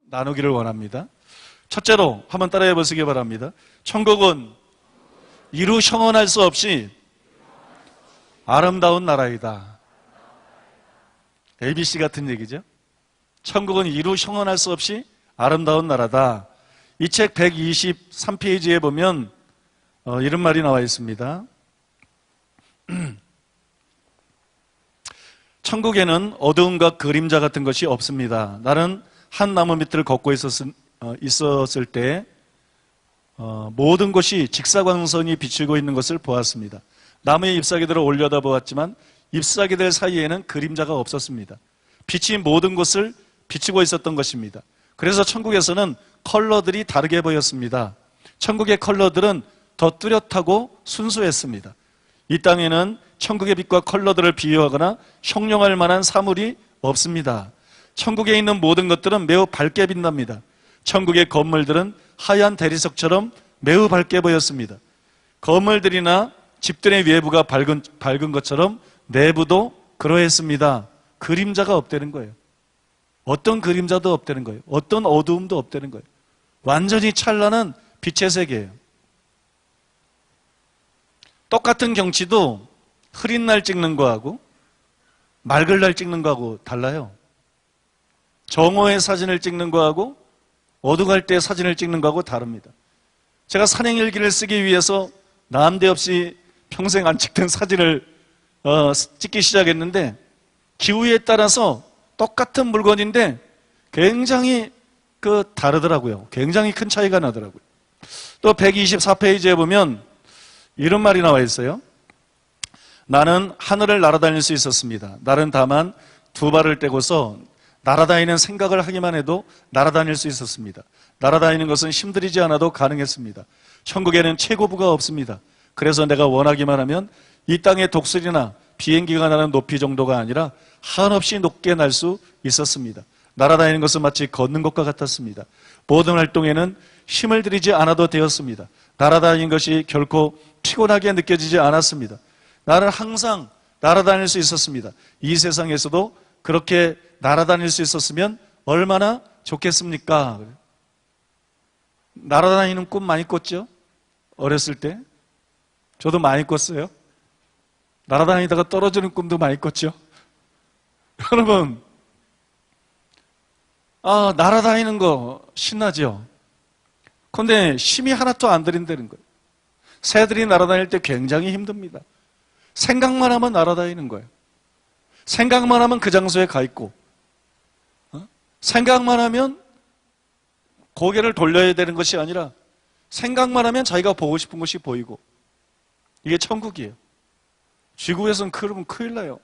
나누기를 원합니다. 첫째로 한번 따라해 보시기 바랍니다. 천국은 이루 형언할 수 없이 아름다운 나라이다. ABC 같은 얘기죠. 천국은 이루 형언할 수 없이 아름다운 나라다. 이 책 123페이지에 보면 이런 말이 나와 있습니다. 천국에는 어두움과 그림자 같은 것이 없습니다. 나는 한 나무 밑을 걷고 있었을 때 모든 곳이 직사광선이 비추고 있는 것을 보았습니다. 나무의 잎사귀들을 올려다 보았지만 잎사귀들 사이에는 그림자가 없었습니다. 빛이 모든 곳을 비추고 있었던 것입니다. 그래서 천국에서는 컬러들이 다르게 보였습니다. 천국의 컬러들은 더 뚜렷하고 순수했습니다. 이 땅에는 천국의 빛과 컬러들을 비유하거나 형용할 만한 사물이 없습니다. 천국에 있는 모든 것들은 매우 밝게 빛납니다. 천국의 건물들은 하얀 대리석처럼 매우 밝게 보였습니다. 건물들이나 집들의 외부가 밝은 것처럼 내부도 그러했습니다. 그림자가 없다는 거예요. 어떤 그림자도 없다는 거예요. 어떤 어두움도 없다는 거예요. 완전히 찬란한 빛의 세계예요. 똑같은 경치도 흐린 날 찍는 거하고 맑은 날 찍는 거하고 달라요. 정오에 사진을 찍는 거하고 어두갈 때 사진을 찍는 거하고 다릅니다. 제가 산행일기를 쓰기 위해서 난데없이 평생 안 찍던 사진을 찍기 시작했는데 기후에 따라서 똑같은 물건인데 굉장히 다르더라고요. 굉장히 큰 차이가 나더라고요. 또 124페이지에 보면 이런 말이 나와 있어요. 나는 하늘을 날아다닐 수 있었습니다. 나는 다만 두 발을 떼고서 날아다니는 생각을 하기만 해도 날아다닐 수 있었습니다. 날아다니는 것은 힘들이지 않아도 가능했습니다. 천국에는 최고부가 없습니다. 그래서 내가 원하기만 하면 이 땅의 독수리나 비행기가 나는 높이 정도가 아니라 한없이 높게 날 수 있었습니다. 날아다니는 것은 마치 걷는 것과 같았습니다. 모든 활동에는 힘을 들이지 않아도 되었습니다. 날아다니는 것이 결코 피곤하게 느껴지지 않았습니다. 나는 항상 날아다닐 수 있었습니다. 이 세상에서도 그렇게 날아다닐 수 있었으면 얼마나 좋겠습니까? 날아다니는 꿈 많이 꿨죠? 어렸을 때. 저도 많이 꿨어요. 날아다니다가 떨어지는 꿈도 많이 꿨죠? 여러분, 날아다니는 거 신나죠? 그런데 힘이 하나도 안 들인다는 거예요. 새들이 날아다닐 때 굉장히 힘듭니다. 생각만 하면 날아다니는 거예요. 생각만 하면 그 장소에 가 있고, 생각만 하면 고개를 돌려야 되는 것이 아니라 생각만 하면 자기가 보고 싶은 것이 보이고, 이게 천국이에요. 지구에서는 그러면 큰일 나요.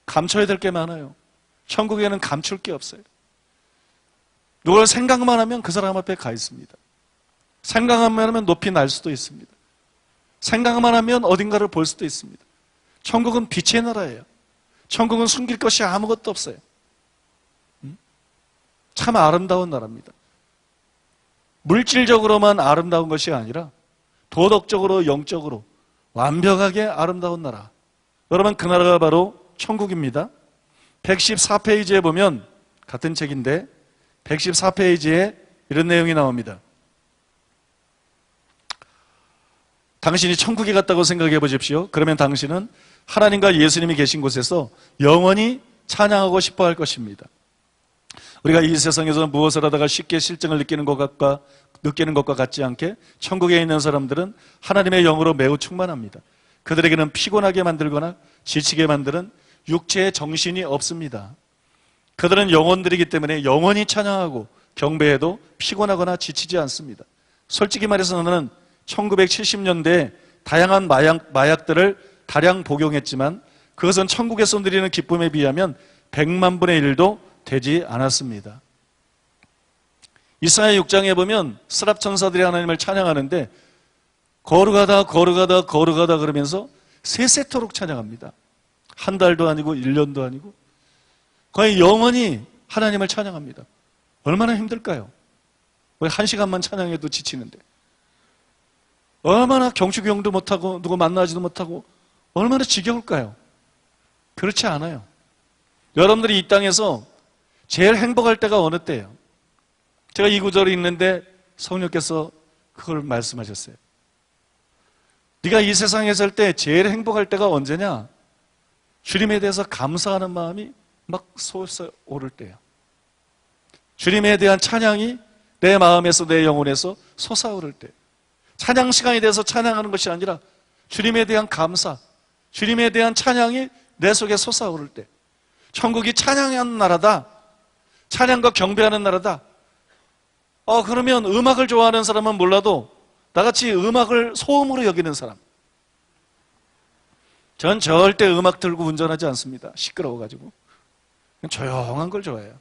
감춰야 될 게 많아요. 천국에는 감출 게 없어요. 누굴 생각만 하면 그 사람 앞에 가 있습니다. 생각만 하면 높이 날 수도 있습니다. 생각만 하면 어딘가를 볼 수도 있습니다. 천국은 빛의 나라예요. 천국은 숨길 것이 아무것도 없어요. 참 아름다운 나라입니다. 물질적으로만 아름다운 것이 아니라 도덕적으로, 영적으로 완벽하게 아름다운 나라. 여러분, 그 나라가 바로 천국입니다. 114페이지에 보면, 같은 책인데 114페이지에 이런 내용이 나옵니다. 당신이 천국에 갔다고 생각해 보십시오. 그러면 당신은 하나님과 예수님이 계신 곳에서 영원히 찬양하고 싶어 할 것입니다. 우리가 이 세상에서 무엇을 하다가 쉽게 실증을 느끼는 것과 같지 않게 천국에 있는 사람들은 하나님의 영으로 매우 충만합니다. 그들에게는 피곤하게 만들거나 지치게 만드는 육체의 정신이 없습니다. 그들은 영혼들이기 때문에 영원히 찬양하고 경배해도 피곤하거나 지치지 않습니다. 솔직히 말해서 나는 1970년대에 다양한 마약들을 다량 복용했지만 그것은 천국에서 누리는 기쁨에 비하면 100만 분의 1도 되지 않았습니다. 이사야 6장에 보면 스랍 천사들이 하나님을 찬양하는데 거룩하다 그러면서 세세토록 찬양합니다. 한 달도 아니고 1년도 아니고 거의 영원히 하나님을 찬양합니다. 얼마나 힘들까요? 왜 1시간만 찬양해도 지치는데, 얼마나 경축용도 못하고 누구 만나지도 못하고 얼마나 지겨울까요? 그렇지 않아요. 여러분들이 이 땅에서 제일 행복할 때가 어느 때예요? 제가 이 구절이 있는데 성령께서 그걸 말씀하셨어요. 네가 이 세상에 살 때 제일 행복할 때가 언제냐? 주님에 대해서 감사하는 마음이 막 솟아오를 때예요. 주님에 대한 찬양이 내 마음에서 내 영혼에서 솟아오를 때, 찬양 시간이 돼서 찬양하는 것이 아니라 주님에 대한 감사, 주님에 대한 찬양이 내 속에 솟아오를 때, 천국이 찬양하는 나라다, 찬양과 경배하는 나라다. 그러면 음악을 좋아하는 사람은 몰라도 나같이 음악을 소음으로 여기는 사람, 전 절대 음악 들고 운전하지 않습니다. 시끄러워가지고. 그냥 조용한 걸 좋아해요.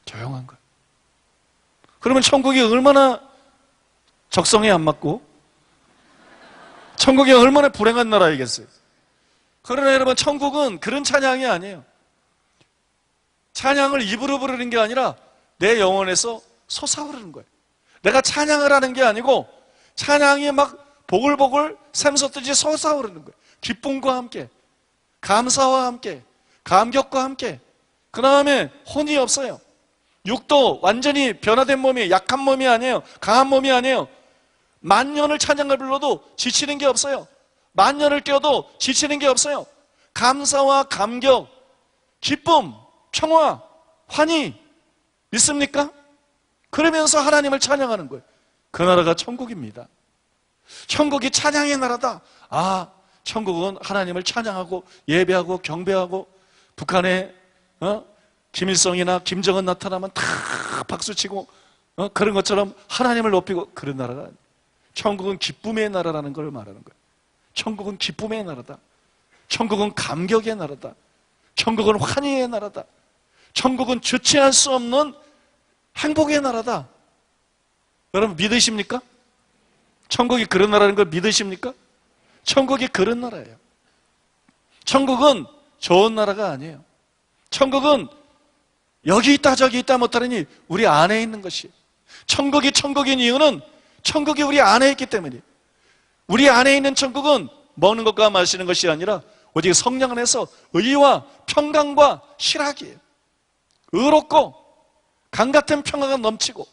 조용한 걸. 그러면 천국이 얼마나 적성에 안 맞고 천국이 얼마나 불행한 나라이겠어요. 그러나 여러분, 천국은 그런 찬양이 아니에요. 찬양을 입으로 부르는 게 아니라 내 영혼에서 솟아오르는 거예요. 내가 찬양을 하는 게 아니고 찬양이 막 보글보글 샘솟듯이 솟아오르는 거예요. 기쁨과 함께, 감사와 함께, 감격과 함께. 그 다음에 혼이 없어요. 육도 완전히 변화된 몸이, 약한 몸이 아니에요. 강한 몸이 아니에요. 만년을 찬양을 불러도 지치는 게 없어요. 만년을 뛰어도 지치는 게 없어요. 감사와 감격, 기쁨, 평화, 환희. 믿습니까? 그러면서 하나님을 찬양하는 거예요. 그 나라가 천국입니다. 천국이 찬양의 나라다. 천국은 하나님을 찬양하고 예배하고 경배하고, 북한에 김일성이나 김정은 나타나면 다 박수치고 그런 것처럼 하나님을 높이고, 그런 나라가 아니에요. 천국은 기쁨의 나라라는 걸 말하는 거예요. 천국은 기쁨의 나라다. 천국은 감격의 나라다. 천국은 환희의 나라다. 천국은 주체할 수 없는 행복의 나라다. 여러분 믿으십니까? 천국이 그런 나라라는 걸 믿으십니까? 천국이 그런 나라예요. 천국은 좋은 나라가 아니에요. 천국은 여기 있다 저기 있다 못하느니 우리 안에 있는 것이에요. 천국이 천국인 이유는 천국이 우리 안에 있기 때문이에요. 우리 안에 있는 천국은 먹는 것과 마시는 것이 아니라 오직 성령 안에서 의와 평강과 실학이에요. 의롭고 강같은 평화가 넘치고,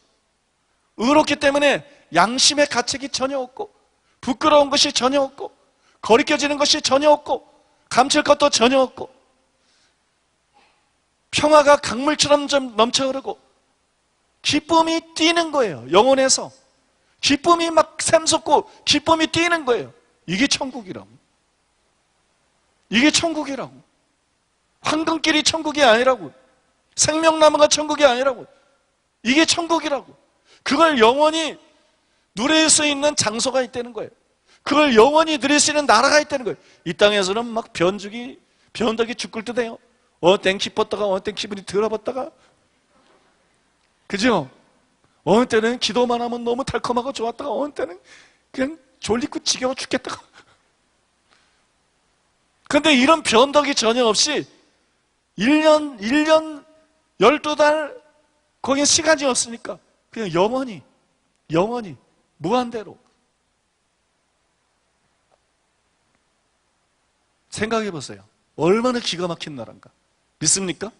의롭기 때문에 양심의 가책이 전혀 없고, 부끄러운 것이 전혀 없고, 거리껴지는 것이 전혀 없고, 감출 것도 전혀 없고, 평화가 강물처럼 좀 넘쳐 흐르고, 기쁨이 뛰는 거예요. 영혼에서 기쁨이 막 샘솟고 기쁨이 뛰는 거예요. 이게 천국이라고. 이게 천국이라고. 황금길이 천국이 아니라고. 생명나무가 천국이 아니라고. 이게 천국이라고. 그걸 영원히 누릴 수 있는 장소가 있다는 거예요. 그걸 영원히 누릴 수 있는 나라가 있다는 거예요. 이 땅에서는 막 변덕이 죽을 듯 해요. 땡 기뻤다가 땡 기분이 들어봤다가, 그죠? 어느 때는 기도만 하면 너무 달콤하고 좋았다가, 어느 때는 그냥 졸리고 지겨워 죽겠다가. 근데 이런 변덕이 전혀 없이 1년 12달, 거긴 시간이 없으니까 그냥 영원히 무한대로. 생각해 보세요. 얼마나 기가 막힌 나라인가. 믿습니까?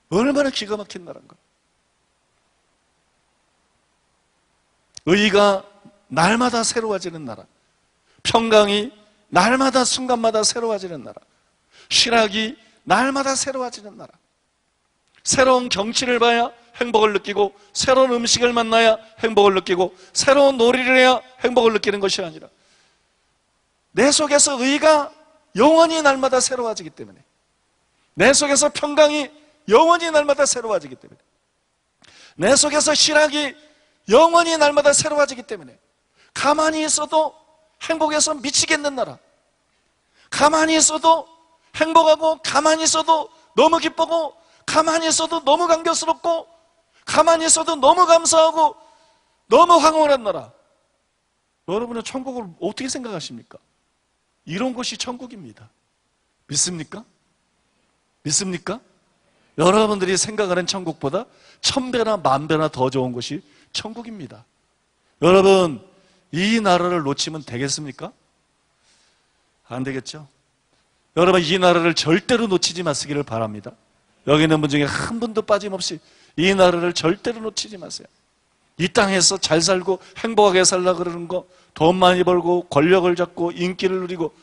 얼마나 기가 막힌 나라인가. 의가 날마다 새로워지는 나라, 평강이 날마다 순간마다 새로워지는 나라, 실학이 날마다 새로워지는 나라. 새로운 경치를 봐야 행복을 느끼고, 새로운 음식을 만나야 행복을 느끼고, 새로운 놀이를 해야 행복을 느끼는 것이 아니라 내 속에서 의가 영원히 날마다 새로워지기 때문에, 내 속에서 평강이 영원히 날마다 새로워지기 때문에, 내 속에서 실학이 영원히 날마다 새로워지기 때문에, 가만히 있어도 행복해서 미치겠는 나라, 가만히 있어도 행복하고, 가만히 있어도 너무 기쁘고, 가만히 있어도 너무 감격스럽고, 가만히 있어도 너무 감사하고, 너무 황홀한 나라. 여러분은 천국을 어떻게 생각하십니까? 이런 것이 천국입니다. 믿습니까? 믿습니까? 여러분들이 생각하는 천국보다 1000배나 10,000배나 더 좋은 것이 천국입니다. 여러분, 이 나라를 놓치면 되겠습니까? 안 되겠죠? 여러분, 이 나라를 절대로 놓치지 마시기를 바랍니다. 여기 있는 분 중에 한 분도 빠짐없이 이 나라를 절대로 놓치지 마세요. 이 땅에서 잘 살고 행복하게 살라 그러는 거, 돈 많이 벌고 권력을 잡고 인기를 누리고,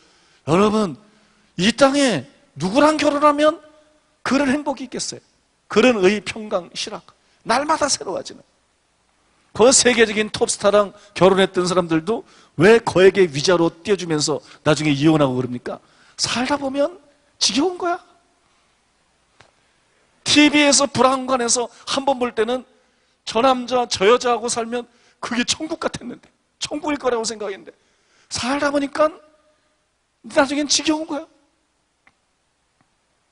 여러분 이 땅에 누구랑 결혼하면 그런 행복이 있겠어요? 그런 의, 평강, 실학, 날마다 새로워지는. 그 세계적인 톱스타랑 결혼했던 사람들도 왜 거액의 위자료 띄워주면서 나중에 이혼하고 그럽니까? 살다 보면 지겨운 거야. TV에서 불안관에서 한 번 볼 때는 저 남자 저 여자하고 살면 그게 천국 같았는데, 천국일 거라고 생각했는데, 살다 보니까 나중엔 지겨운 거야.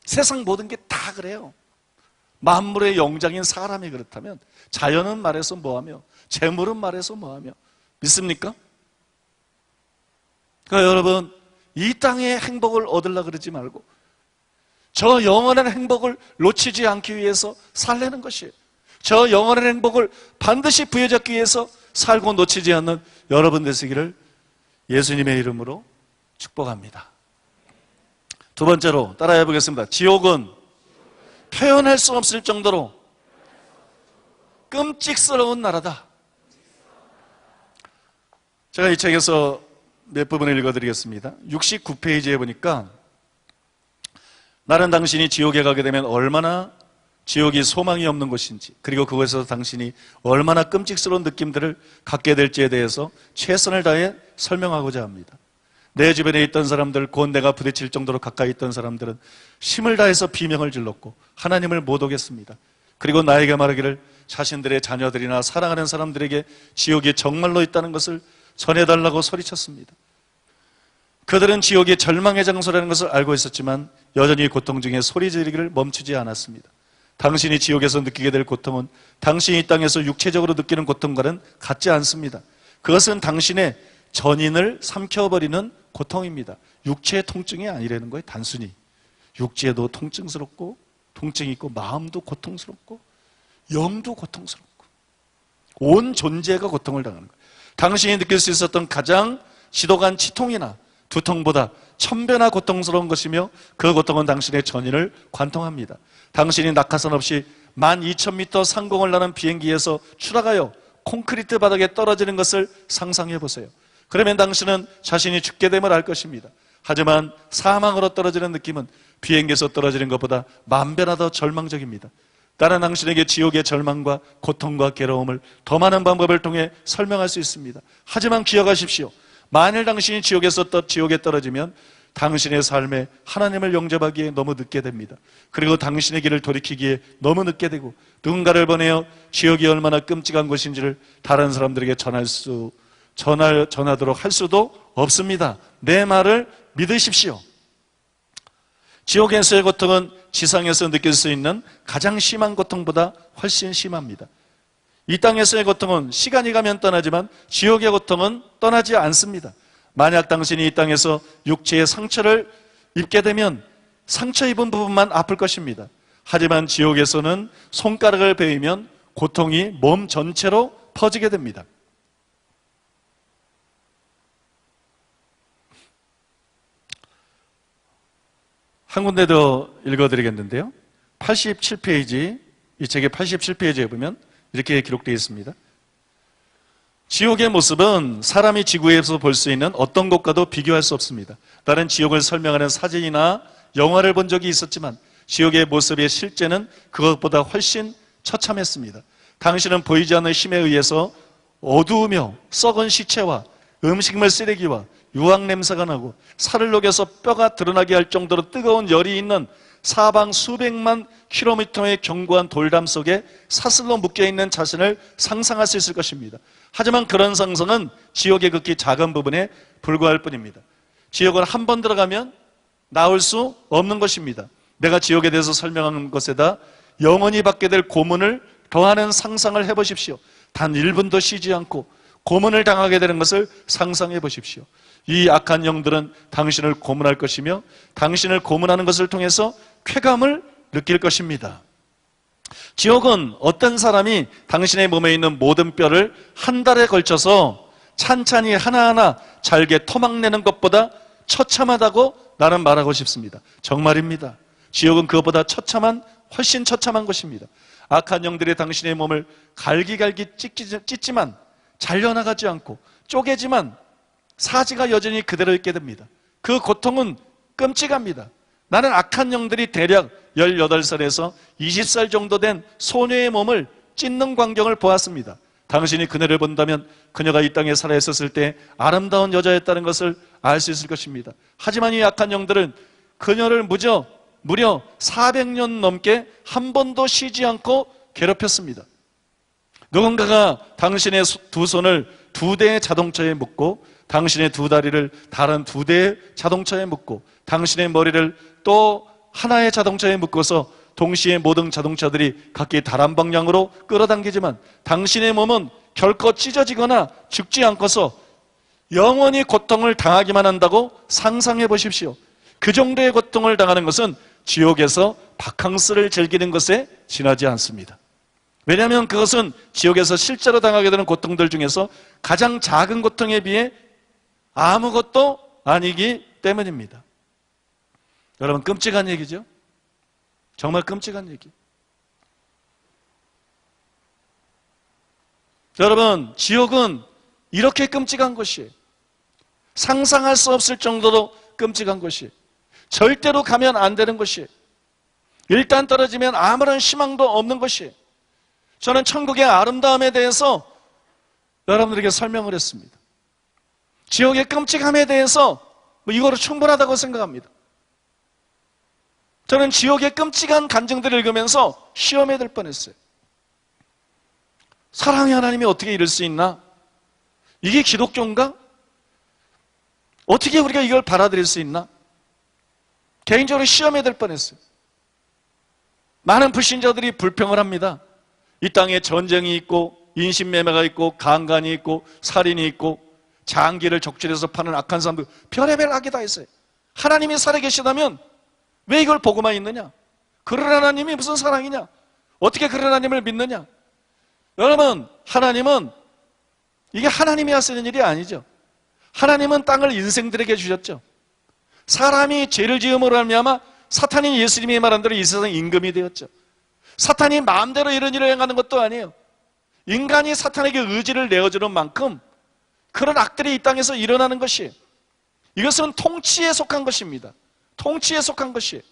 세상 모든 게 다 그래요. 만물의 영장인 사람이 그렇다면 자연은 말해서 뭐하며 재물은 말해서 뭐하며, 믿습니까? 그러니까 여러분, 이 땅의 행복을 얻으려고 그러지 말고 저 영원한 행복을 놓치지 않기 위해서 살려는 것이에요. 저 영원한 행복을 반드시 부여잡기 위해서 살고 놓치지 않는 여러분 되시기를 예수님의 이름으로 축복합니다. 두 번째로 따라해 보겠습니다. 지옥은 표현할 수 없을 정도로 끔찍스러운 나라다. 제가 이 책에서 몇 부분을 읽어드리겠습니다. 69페이지에 보니까 나는 당신이 지옥에 가게 되면 얼마나 지옥이 소망이 없는 곳인지, 그리고 그곳에서 당신이 얼마나 끔찍스러운 느낌들을 갖게 될지에 대해서 최선을 다해 설명하고자 합니다. 내 주변에 있던 사람들, 곧 내가 부딪힐 정도로 가까이 있던 사람들은 힘을 다해서 비명을 질렀고 하나님을 못 오겠습니다. 그리고 나에게 말하기를 자신들의 자녀들이나 사랑하는 사람들에게 지옥이 정말로 있다는 것을 전해달라고 소리쳤습니다. 그들은 지옥이 절망의 장소라는 것을 알고 있었지만 여전히 고통 중에 소리 지르기를 멈추지 않았습니다. 당신이 지옥에서 느끼게 될 고통은 당신이 이 땅에서 육체적으로 느끼는 고통과는 같지 않습니다. 그것은 당신의 전인을 삼켜버리는 고통입니다. 육체의 통증이 아니라는 거예요. 단순히 육체도 통증스럽고 통증이 있고 마음도 고통스럽고 영도 고통스럽고 온 존재가 고통을 당하는 거예요. 당신이 느낄 수 있었던 가장 지독한 치통이나 두통보다 1000배나 고통스러운 것이며 그 고통은 당신의 전인을 관통합니다. 당신이 낙하산 없이 12,000m 상공을 나는 비행기에서 추락하여 콘크리트 바닥에 떨어지는 것을 상상해 보세요. 그러면 당신은 자신이 죽게 됨을 알 것입니다. 하지만 사망으로 떨어지는 느낌은 비행기에서 떨어지는 것보다 10,000배나 더 절망적입니다. 다른 당신에게 지옥의 절망과 고통과 괴로움을 더 많은 방법을 통해 설명할 수 있습니다. 하지만 기억하십시오. 만일 당신이 지옥에 떨어지면 당신의 삶에 하나님을 영접하기에 너무 늦게 됩니다. 그리고 당신의 길을 돌이키기에 너무 늦게 되고 누군가를 보내어 지옥이 얼마나 끔찍한 곳인지를 다른 사람들에게 전하도록 할 수도 없습니다. 내 말을 믿으십시오. 지옥에서의 고통은 지상에서 느낄 수 있는 가장 심한 고통보다 훨씬 심합니다. 이 땅에서의 고통은 시간이 가면 떠나지만 지옥의 고통은 떠나지 않습니다. 만약 당신이 이 땅에서 육체의 상처를 입게 되면 상처 입은 부분만 아플 것입니다. 하지만 지옥에서는 손가락을 베이면 고통이 몸 전체로 퍼지게 됩니다. 한 군데 더 읽어드리겠는데요. 87페이지, 이 책의 87페이지에 보면 이렇게 기록되어 있습니다. 지옥의 모습은 사람이 지구에서 볼 수 있는 어떤 곳과도 비교할 수 없습니다. 다른 지옥을 설명하는 사진이나 영화를 본 적이 있었지만 지옥의 모습의 실제는 그것보다 훨씬 처참했습니다. 당신은 보이지 않는 힘에 의해서 어두우며 썩은 시체와 음식물 쓰레기와 유황 냄새가 나고 살을 녹여서 뼈가 드러나게 할 정도로 뜨거운 열이 있는 사방 수백만 킬로미터의 견고한 돌담 속에 사슬로 묶여있는 자신을 상상할 수 있을 것입니다. 하지만 그런 상상은 지옥의 극히 작은 부분에 불과할 뿐입니다. 지옥은 한 번 들어가면 나올 수 없는 것입니다. 내가 지옥에 대해서 설명하는 것에다 영원히 받게 될 고문을 더하는 상상을 해보십시오. 단 1분도 쉬지 않고 고문을 당하게 되는 것을 상상해 보십시오. 이 악한 영들은 당신을 고문할 것이며 당신을 고문하는 것을 통해서 쾌감을 느낄 것입니다. 지옥은 어떤 사람이 당신의 몸에 있는 모든 뼈를 한 달에 걸쳐서 찬찬히 하나하나 잘게 토막내는 것보다 처참하다고 나는 말하고 싶습니다. 정말입니다. 지옥은 그것보다 훨씬 처참한 것입니다. 악한 영들이 당신의 몸을 갈기갈기 찢지만 잘려나가지 않고 쪼개지만 사지가 여전히 그대로 있게 됩니다. 그 고통은 끔찍합니다. 나는 악한 영들이 대략 18살에서 20살 정도 된 소녀의 몸을 찢는 광경을 보았습니다. 당신이 그녀를 본다면 그녀가 이 땅에 살아있었을 때 아름다운 여자였다는 것을 알 수 있을 것입니다. 하지만 이 악한 영들은 그녀를 무려 400년 넘게 한 번도 쉬지 않고 괴롭혔습니다. 누군가가 당신의 두 손을 2대의 자동차에 묶고 당신의 2다리를 다른 2대의 자동차에 묶고 당신의 머리를 또 하나의 자동차에 묶어서 동시에 모든 자동차들이 각기 다른 방향으로 끌어당기지만 당신의 몸은 결코 찢어지거나 죽지 않고서 영원히 고통을 당하기만 한다고 상상해 보십시오. 그 정도의 고통을 당하는 것은 지옥에서 바캉스를 즐기는 것에 지나지 않습니다. 왜냐하면 그것은 지옥에서 실제로 당하게 되는 고통들 중에서 가장 작은 고통에 비해 아무것도 아니기 때문입니다. 여러분, 끔찍한 얘기죠? 정말 끔찍한 얘기. 여러분, 지옥은 이렇게 끔찍한 것이에요. 상상할 수 없을 정도로 끔찍한 것이에요. 절대로 가면 안 되는 것이에요. 일단 떨어지면 아무런 희망도 없는 것이에요. 저는 천국의 아름다움에 대해서 여러분들에게 설명을 했습니다. 지옥의 끔찍함에 대해서 이거로 충분하다고 생각합니다. 저는 지옥의 끔찍한 간증들을 읽으면서 시험에 들 뻔했어요. 사랑의 하나님이 어떻게 이럴 수 있나? 이게 기독교인가? 어떻게 우리가 이걸 받아들일 수 있나? 개인적으로 시험에 들 뻔했어요. 많은 불신자들이 불평을 합니다. 이 땅에 전쟁이 있고 인신매매가 있고 강간이 있고 살인이 있고 장기를 적출해서 파는 악한 사람들, 별의별 악이 다 있어요. 하나님이 살아계시다면 왜 이걸 보고만 있느냐? 그런 하나님이 무슨 사랑이냐? 어떻게 그런 하나님을 믿느냐? 여러분, 하나님은 이게 하나님이 하시는 일이 아니죠. 하나님은 땅을 인생들에게 주셨죠. 사람이 죄를 지음으로 말미암아 사탄이 예수님이 말한 대로 이 세상 임금이 되었죠. 사탄이 마음대로 이런 일을 행하는 것도 아니에요. 인간이 사탄에게 의지를 내어주는 만큼 그런 악들이 이 땅에서 일어나는 것이에요. 이것은 통치에 속한 것입니다. 통치에 속한 것이에요.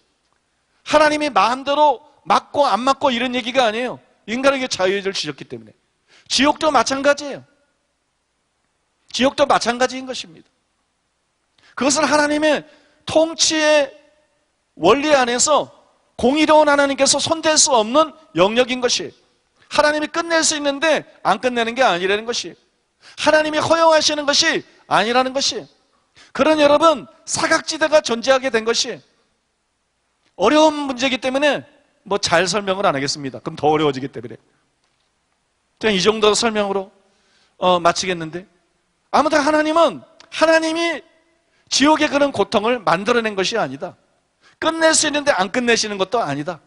하나님이 마음대로 맞고 안 맞고 이런 얘기가 아니에요. 인간에게 자유의지를 주셨기 때문에. 지옥도 마찬가지예요. 지옥도 마찬가지인 것입니다. 그것은 하나님의 통치의 원리 안에서 공의로운 하나님께서 손댈 수 없는 영역인 것이에요. 하나님이 끝낼 수 있는데 안 끝내는 게 아니라는 것이에요. 하나님이 허용하시는 것이 아니라는 것이에요. 그런 여러분, 사각지대가 존재하게 된 것이에요. 어려운 문제이기 때문에 잘 설명을 안 하겠습니다. 그럼 더 어려워지기 때문에. 그냥 이 정도 설명으로 마치겠는데, 아무튼 하나님이 지옥의 그런 고통을 만들어낸 것이 아니다. 끝낼 수 있는데 안 끝내시는 것도 아니다.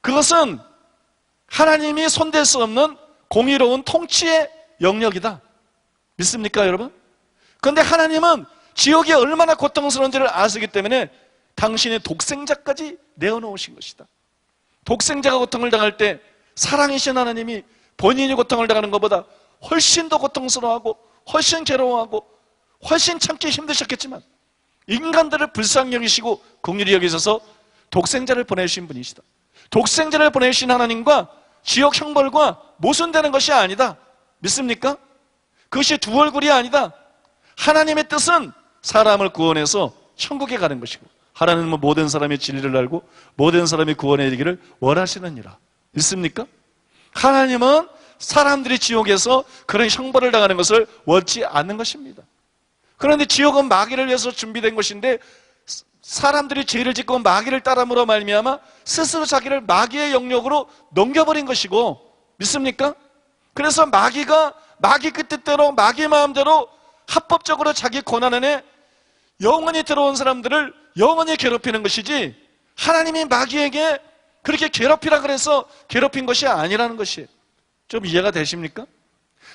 그것은 하나님이 손댈 수 없는 공의로운 통치의 영역이다. 믿습니까, 여러분? 그런데 하나님은 지옥이 얼마나 고통스러운지를 아시기 때문에 당신의 독생자까지 내어놓으신 것이다. 독생자가 고통을 당할 때 사랑이신 하나님이 본인이 고통을 당하는 것보다 훨씬 더 고통스러워하고 훨씬 괴로워하고 훨씬 참기 힘드셨겠지만 인간들을 불쌍히 여기시고 긍휼히 여기셔서 독생자를 보내신 분이시다. 독생자를 보내신 하나님과 지옥 형벌과 모순되는 것이 아니다. 믿습니까? 그것이 두 얼굴이 아니다. 하나님의 뜻은 사람을 구원해서 천국에 가는 것이고 하나님은 모든 사람의 진리를 알고 모든 사람이 구원에 이르기를 원하시느니라. 믿습니까? 하나님은 사람들이 지옥에서 그런 형벌을 당하는 것을 원치 않는 것입니다. 그런데 지옥은 마귀를 위해서 준비된 것인데 사람들이 죄를 짓고 마귀를 따름으로 말미암아 스스로 자기를 마귀의 영역으로 넘겨버린 것이고, 믿습니까? 그래서 마귀가 마귀 그 뜻대로 마귀 마음대로 합법적으로 자기 권한 안에 영원히 들어온 사람들을 영원히 괴롭히는 것이지, 하나님이 마귀에게 그렇게 괴롭히라 그래서 괴롭힌 것이 아니라는 것이에요. 좀 이해가 되십니까?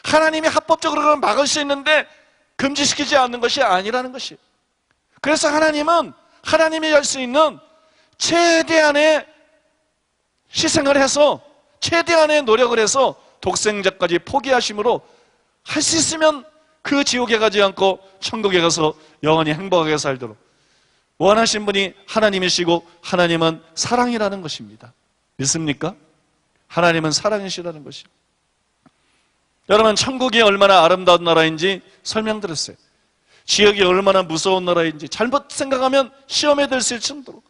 하나님이 합법적으로 그걸 막을 수 있는데 금지시키지 않는 것이 아니라는 것이에요. 그래서 하나님은 하나님이 할 수 있는 최대한의 희생을 해서 최대한의 노력을 해서 독생자까지 포기하심으로 할 수 있으면 그 지옥에 가지 않고 천국에 가서 영원히 행복하게 살도록 원하신 분이 하나님이시고 하나님은 사랑이라는 것입니다. 믿습니까? 하나님은 사랑이시라는 것입니다. 여러분, 천국이 얼마나 아름다운 나라인지 설명드렸어요. 지옥이 얼마나 무서운 나라인지 잘못 생각하면 시험에 들 수 있을 정도로,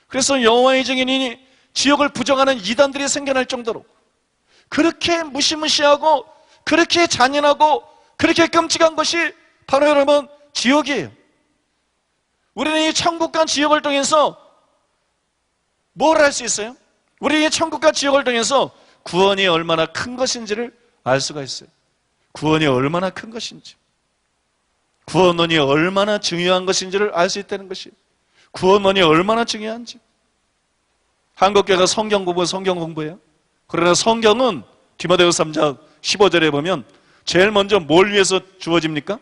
그래서 여호와의 증인이니 지옥을 부정하는 이단들이 생겨날 정도로 그렇게 무시무시하고 그렇게 잔인하고 그렇게 끔찍한 것이 바로 여러분 지옥이에요. 우리는 이 천국과 지옥을 통해서 뭘 할 수 있어요? 우리는 이 천국과 지옥을 통해서 구원이 얼마나 큰 것인지를 알 수가 있어요. 구원이 얼마나 큰 것인지, 구원론이 얼마나 중요한 것인지를 알 수 있다는 것이에요. 구원론이 얼마나 중요한지. 한국교회가 성경 공부예요. 그러나 성경은 디모데후서 3장 15절에 보면 제일 먼저 뭘 위해서 주어집니까?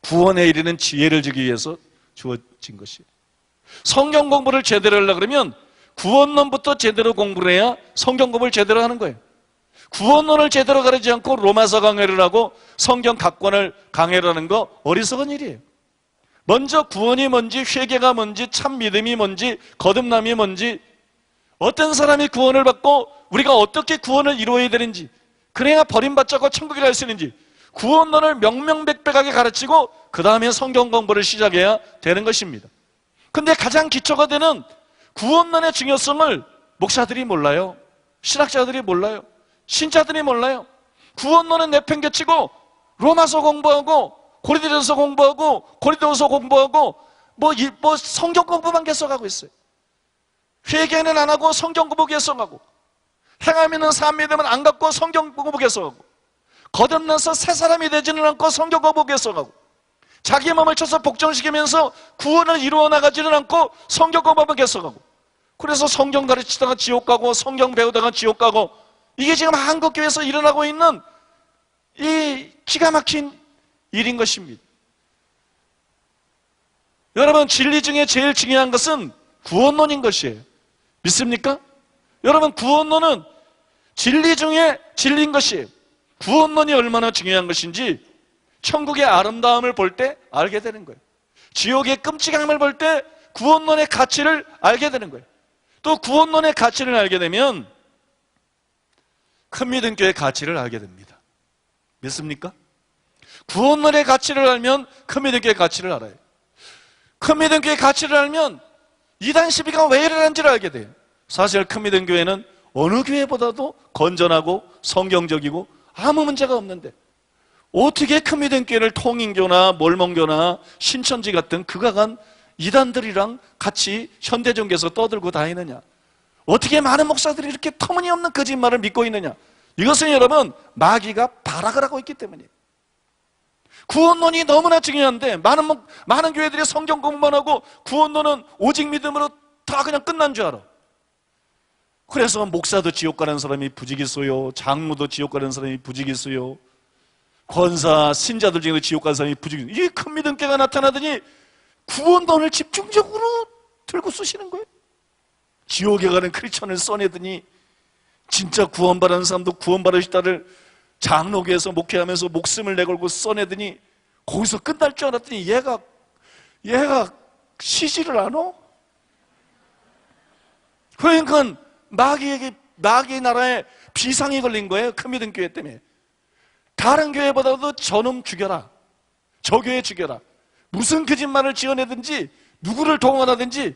구원에 이르는 지혜를 주기 위해서 주어진 것이에요. 성경 공부를 제대로 하려고 그러면 구원론부터 제대로 공부를 해야 성경 공부를 제대로 하는 거예요. 구원론을 제대로 가르치지 않고 로마서 강해를 하고 성경 각권을 강해를 하는 거 어리석은 일이에요. 먼저 구원이 뭔지, 회개가 뭔지, 참 믿음이 뭔지, 거듭남이 뭔지, 어떤 사람이 구원을 받고 우리가 어떻게 구원을 이루어야 되는지, 그래야 버림받지 않고 천국에 갈 수 있는지 구원론을 명명백백하게 가르치고 그 다음에 성경 공부를 시작해야 되는 것입니다. 근데 가장 기초가 되는 구원론의 중요성을 목사들이 몰라요. 신학자들이 몰라요. 신자들이 몰라요. 구원론은 내팽개치고 로마서 공부하고 고린도전서 공부하고 고린도후서 공부하고 뭐 성경 공부만 계속하고 있어요. 회개는 안 하고 성경 공부 계속하고, 행함 있는 삶 믿음은 안 갖고 성경 공부 계속하고, 거듭나서 새 사람이 되지는 않고 성경 공부 계속하고, 자기 몸을 쳐서 복종시키면서 구원을 이루어 나가지는 않고 성경 공부만 계속하고, 그래서 성경 가르치다가 지옥 가고 성경 배우다가 지옥 가고, 이게 지금 한국교회에서 일어나고 있는 이 기가 막힌 일인 것입니다. 여러분, 진리 중에 제일 중요한 것은 구원론인 것이에요. 믿습니까? 여러분, 구원론은 진리 중에 진리인 것이에요. 구원론이 얼마나 중요한 것인지 천국의 아름다움을 볼 때 알게 되는 거예요. 지옥의 끔찍함을 볼 때 구원론의 가치를 알게 되는 거예요. 또 구원론의 가치를 알게 되면 큰 믿음 교회의 가치를 알게 됩니다. 믿습니까? 구원론의 가치를 알면 큰 믿음 교회의 가치를 알아요. 큰 믿음 교회의 가치를 알면 이단 시비가 왜 일어난지를 알게 돼요. 사실 큰 믿음 교회는 어느 교회보다도 건전하고 성경적이고 아무 문제가 없는데 어떻게 큰 믿음 교회를 통인교나 몰몬교나 신천지 같은 극악한 이단들이랑 같이 현대종교에서 떠들고 다니느냐? 어떻게 많은 목사들이 이렇게 터무니없는 거짓말을 믿고 있느냐? 이것은 여러분 마귀가 발악을 하고 있기 때문이에요. 구원론이 너무나 중요한데 많은 교회들이 성경 공부만 하고 구원론은 오직 믿음으로 다 그냥 끝난 줄 알아. 그래서 목사도 지옥 가는 사람이 부지기수요, 장로도 지옥 가는 사람이 부지기수요, 권사, 신자들 중에도 지옥 가는 사람이 부지기수요. 이 큰 믿음께가 나타나더니 구원론을 집중적으로 들고 쓰시는 거예요. 지옥에 가는 크리스천을 써내더니 진짜 구원받은 사람도 구원받으시다를 장로교에서 목회하면서 목숨을 내걸고 써내더니 거기서 끝날 줄 알았더니 얘가 쉬지를 않아? 그러니까 마귀의 나라에 비상이 걸린 거예요. 큰 믿음 교회 때문에. 다른 교회보다도 저놈 죽여라, 저 교회 죽여라, 무슨 거짓말을 지어내든지 누구를 동원하든지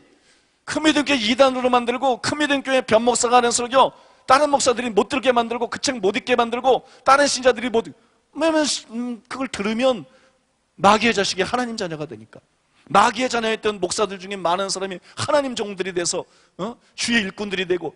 큰 믿음 교회 이단으로 만들고, 큰 믿음 교회 변목사가 하는 설교 다른 목사들이 못 들게 만들고, 그 책 못 읽게 만들고, 다른 신자들이 왜냐면 그걸 들으면 마귀의 자식이 하나님 자녀가 되니까. 마귀의 자녀였던 목사들 중에 많은 사람이 하나님 종들이 돼서 주의 일꾼들이 되고,